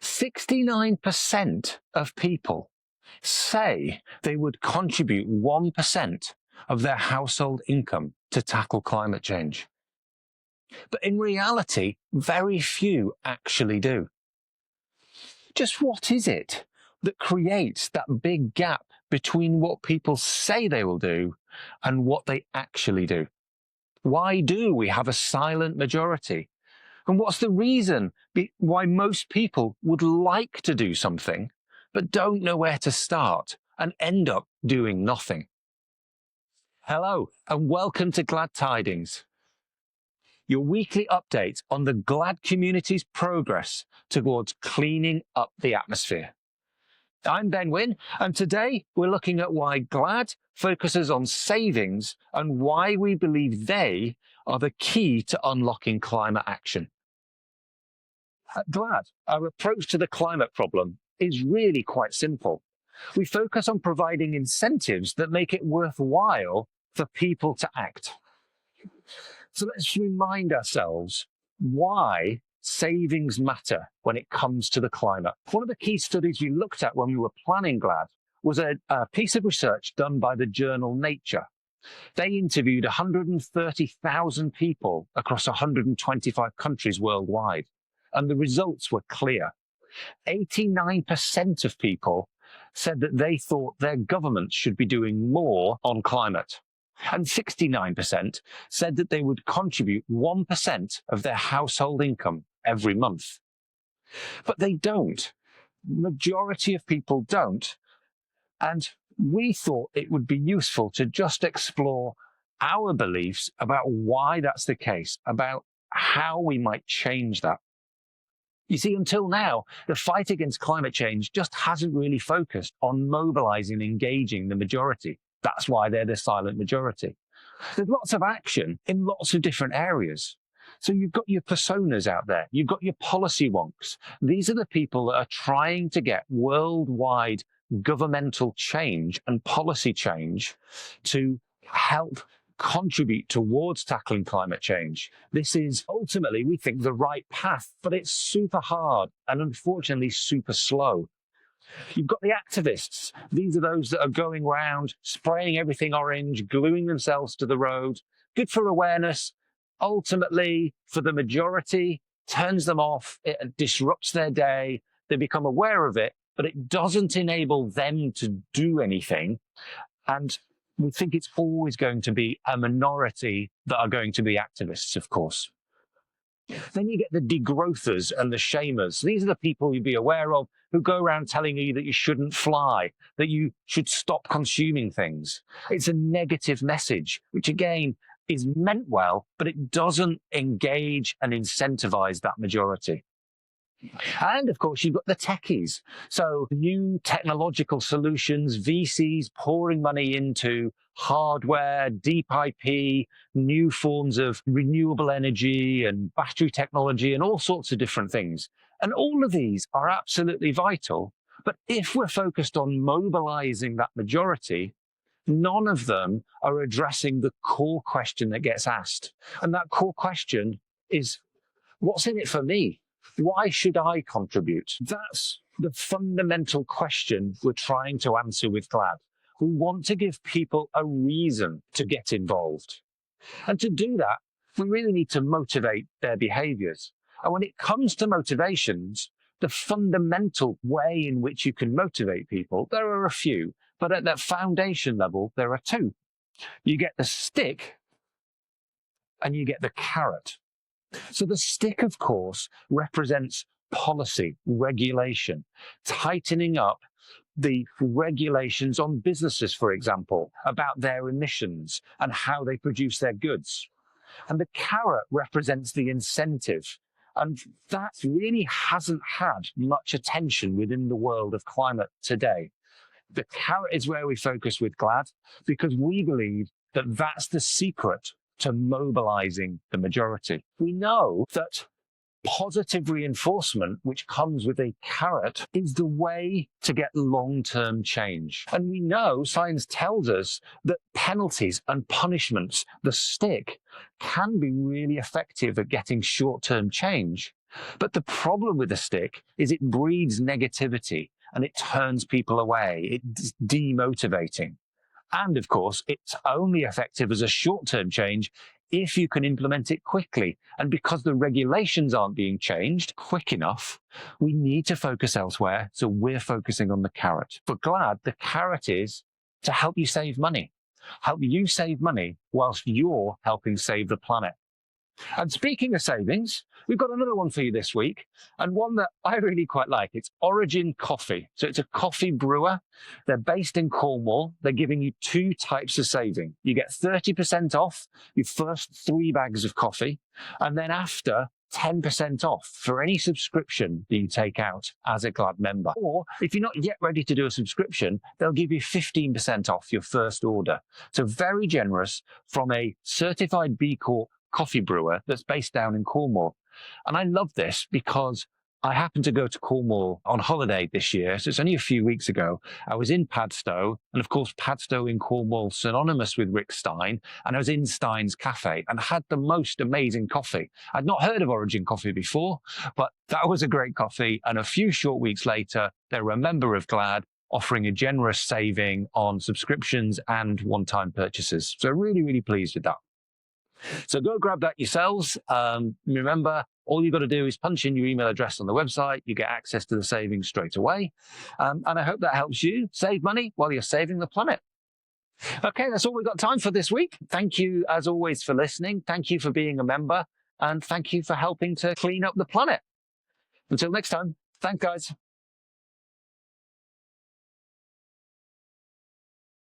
69% of people say they would contribute 1% of their household income to tackle climate change. But in reality, very few actually do. Just what is it that creates that big gap between what people say they will do and what they actually do? Why do we have a silent majority? And what's the reason why most people would like to do something but don't know where to start and end up doing nothing? Hello, and welcome to Glad Tidings, your weekly update on the Glad community's progress towards cleaning up the atmosphere. I'm Ben Wynne, and today we're looking at why Glad focuses on savings and why we believe they are the key to unlocking climate action. At Glad, our approach to the climate problem is really quite simple. We focus on providing incentives that make it worthwhile for people to act. So let's remind ourselves why savings matter when it comes to the climate. One of the key studies we looked at when we were planning Glad was a piece of research done by the journal Nature. They interviewed 130,000 people across 125 countries worldwide, and the results were clear. 89% of people said that they thought their governments should be doing more on climate. And 69% said that they would contribute 1% of their household income every month. But they don't. The majority of people don't. And we thought it would be useful to just explore our beliefs about why that's the case, about how we might change that. You see, until now, the fight against climate change just hasn't really focused on mobilizing and engaging the majority. That's why they're the silent majority. There's lots of action in lots of different areas. So you've got your personas out there. You've got your policy wonks. These are the people that are trying to get worldwide governmental change and policy change to help contribute towards tackling climate change. This is ultimately, we think, the right path, but it's super hard and unfortunately super slow. You've got the activists. These are those that are going around spraying everything orange, gluing themselves to the road. Good for awareness. Ultimately, for the majority, turns them off. It disrupts their day. They become aware of it, but it doesn't enable them to do anything. And we think it's always going to be a minority that are going to be activists, of course. Then you get the degrowthers and the shamers. These are the people you'd be aware of who go around telling you that you shouldn't fly, that you should stop consuming things. It's a negative message, which again is meant well, but it doesn't engage and incentivize that majority. And of course, you've got the techies. So new technological solutions, VCs pouring money into hardware, deep IP, new forms of renewable energy and battery technology and all sorts of different things. And all of these are absolutely vital. But if we're focused on mobilizing that majority, none of them are addressing the core question that gets asked. And that core question is, what's in it for me? Why should I contribute? That's the fundamental question we're trying to answer with Glad. We want to give people a reason to get involved. And to do that, we really need to motivate their behaviors. And when it comes to motivations, the fundamental way in which you can motivate people, there are a few, but at that foundation level, there are two. You get the stick and you get the carrot. So the stick, of course, represents policy, regulation, tightening up the regulations on businesses, for example, about their emissions and how they produce their goods. And the carrot represents the incentive. And that really hasn't had much attention within the world of climate today. The carrot is where we focus with Glad, because we believe that that's the secret to mobilizing the majority. We know that positive reinforcement, which comes with a carrot, is the way to get long-term change. And we know, science tells us, that penalties and punishments, the stick, can be really effective at getting short-term change. But the problem with the stick is it breeds negativity and it turns people away. It's demotivating. And of course, it's only effective as a short-term change if you can implement it quickly. And because the regulations aren't being changed quick enough, we need to focus elsewhere. So we're focusing on the carrot. For Glad, the carrot is to help you save money. Help you save money whilst you're helping save the planet. And speaking of savings, we've got another one for you this week, and one that I really quite like. It's Origin Coffee. So it's a coffee brewer. They're based in Cornwall. They're giving you 2 types of saving. You get 30% off your first 3 bags of coffee, and then after, 10% off for any subscription that you take out as a Glad member. Or if you're not yet ready to do a subscription, they'll give you 15% off your first order. So very generous from a certified B Corp coffee brewer that's based down in Cornwall. And I love this because I happened to go to Cornwall on holiday this year. So it's only a few weeks ago. I was in Padstow, and of course, Padstow in Cornwall, synonymous with Rick Stein. And I was in Stein's Cafe and had the most amazing coffee. I'd not heard of Origin Coffee before, but that was a great coffee. And a few short weeks later, they were a member of Glad, offering a generous saving on subscriptions and one-time purchases. So really, really pleased with that. So go grab that yourselves. Remember, all you've got to do is punch in your email address on the website. You get access to the savings straight away. And I hope that helps you save money while you're saving the planet. Okay, that's all we've got time for this week. Thank you, as always, for listening. Thank you for being a member. And thank you for helping to clean up the planet. Until next time, thanks, guys.